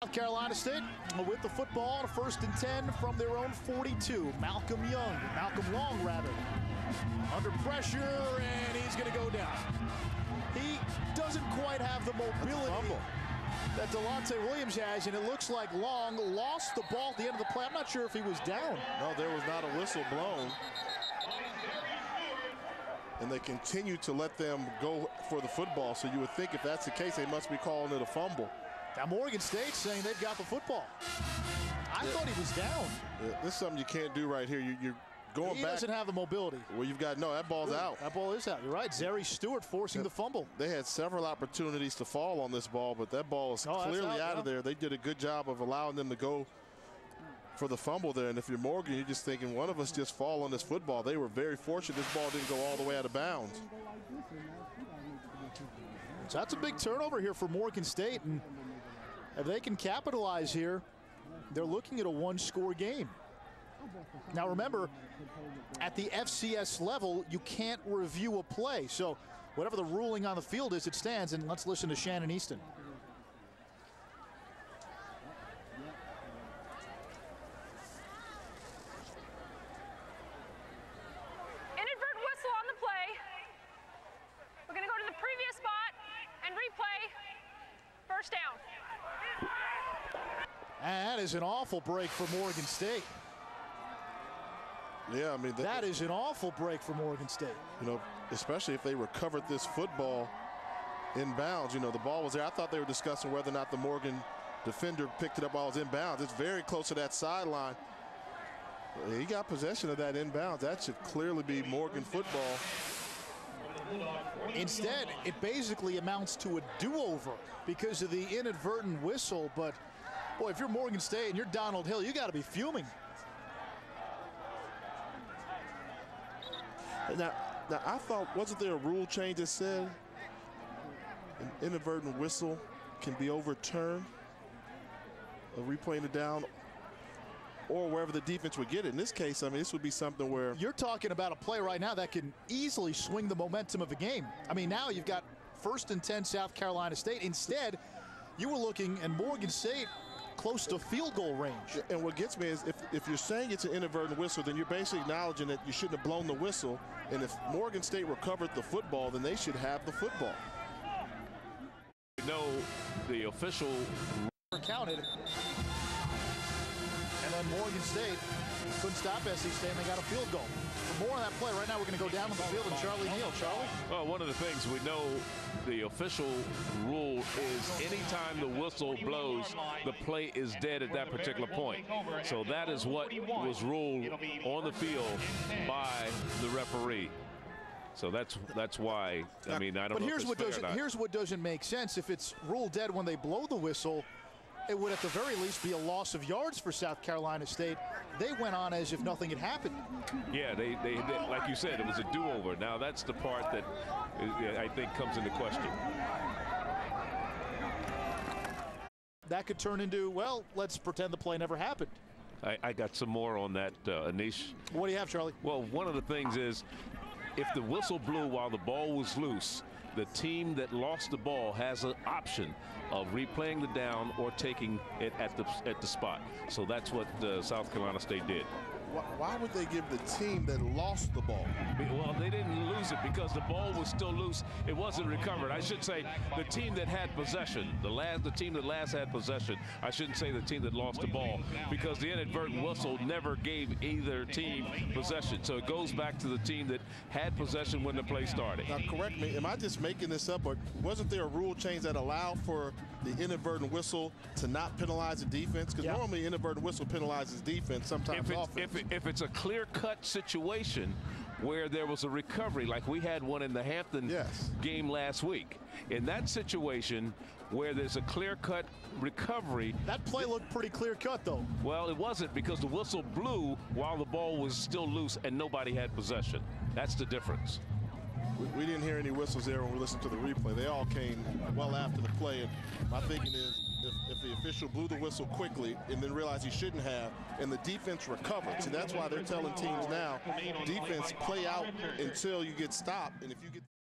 South Carolina State with the football on a 1st and 10 from their own 42. Malcolm Long rather, under pressure, and he's going to go down. He doesn't quite have the mobility that Delonte Williams has, and it looks like Long lost the ball at the end of the play. I'm not sure if he was down. No, there was not a whistle blown. And they continue to let them go for the football. So you would think if that's the case, they must be calling it a fumble. Now Morgan State saying they've got the football. I thought he was down. Yeah, this is something you can't do right here. You're going back. He doesn't have the mobility. Well, you've got, no, that ball's out. That ball is out. You're right. Zary Stewart forcing the fumble. They had several opportunities to fall on this ball, but that ball is clearly out of there. They did a good job of allowing them to go for the fumble there. And if you're Morgan, you're just thinking one of us just fall on this football. They were very fortunate this ball didn't go all the way out of bounds. So that's a big turnover here for Morgan State, and if they can capitalize here, they're looking at a one-score game. Now remember, at the FCS level, you can't review a play. So whatever the ruling on the field is, it stands. And let's listen to Shannon Easton. Inadvertent whistle on the play. We're going to go to the previous spot and replay. First down. And that is an awful break for Morgan State. Yeah, I mean, that is an awful break for Morgan State. You know, especially if they recovered this football in bounds. You know, the ball was there. I thought they were discussing whether or not the Morgan defender picked it up while it was in bounds. It's very close to that sideline. He got possession of that inbounds. That should clearly be Morgan football. Instead, it basically amounts to a do-over because of the inadvertent whistle. But boy, if you're Morgan State and you're Donald Hill, you got to be fuming. Now, I thought, wasn't there a rule change that said an inadvertent whistle can be overturned, replaying it down, or wherever the defense would get it? In this case, I mean, this would be something where you're talking about a play right now that can easily swing the momentum of the game. I mean, now you've got 1st and 10 South Carolina State. Instead, you were looking at Morgan State close to field goal range. And what gets me is if you're saying it's an inadvertent whistle, then you're basically acknowledging that you shouldn't have blown the whistle. And if Morgan State recovered the football, then they should have the football. You know, the official counted. And then Morgan State couldn't stop SC State, and they got a field goal. For more on that play, right now we're going to go down to the field and Charlie Neal. Charlie? Well, one of the things we know, the official rule is anytime the whistle blows, the play is dead at that particular point. So that is what was ruled on the field by the referee. So that's why, I mean, I don't know if it's fair or not. Here's what doesn't make sense. If it's ruled dead when they blow the whistle, it would at the very least be a loss of yards for South Carolina State. They went on as if nothing had happened. Yeah, they like you said, it was a do-over. Now that's the part that I think comes into question. That could turn into, well, let's pretend the play never happened. I got some more on that, Anish. What do you have, Charlie? Well, one of the things is, if the whistle blew while the ball was loose, the team that lost the ball has an option of replaying the down or taking it at the spot. So that's what South Carolina State did. Why would they give the team that lost the ball? Well, they didn't lose it because the ball was still loose. It wasn't recovered. I should say the team that had possession, the team that last had possession. I shouldn't say the team that lost the ball, because the inadvertent whistle never gave either team possession. So it goes back to the team that had possession when the play started. Now, correct me, am I just making this up, or wasn't there a rule change that allowed for the inadvertent whistle to not penalize the defense? Because normally inadvertent whistle penalizes defense, sometimes offense. If it's a clear-cut situation where there was a recovery, like we had one in the Hampton game last week, in that situation where there's a clear-cut recovery. That play looked pretty clear-cut, though. Well, it wasn't, because the whistle blew while the ball was still loose and nobody had possession. That's the difference. We didn't hear any whistles there when we listened to the replay. They all came well after the play. And my thinking is, if the official blew the whistle quickly and then realized he shouldn't have, and the defense recovered. See, that's why they're telling teams now, defense, play out until you get stopped. And if you get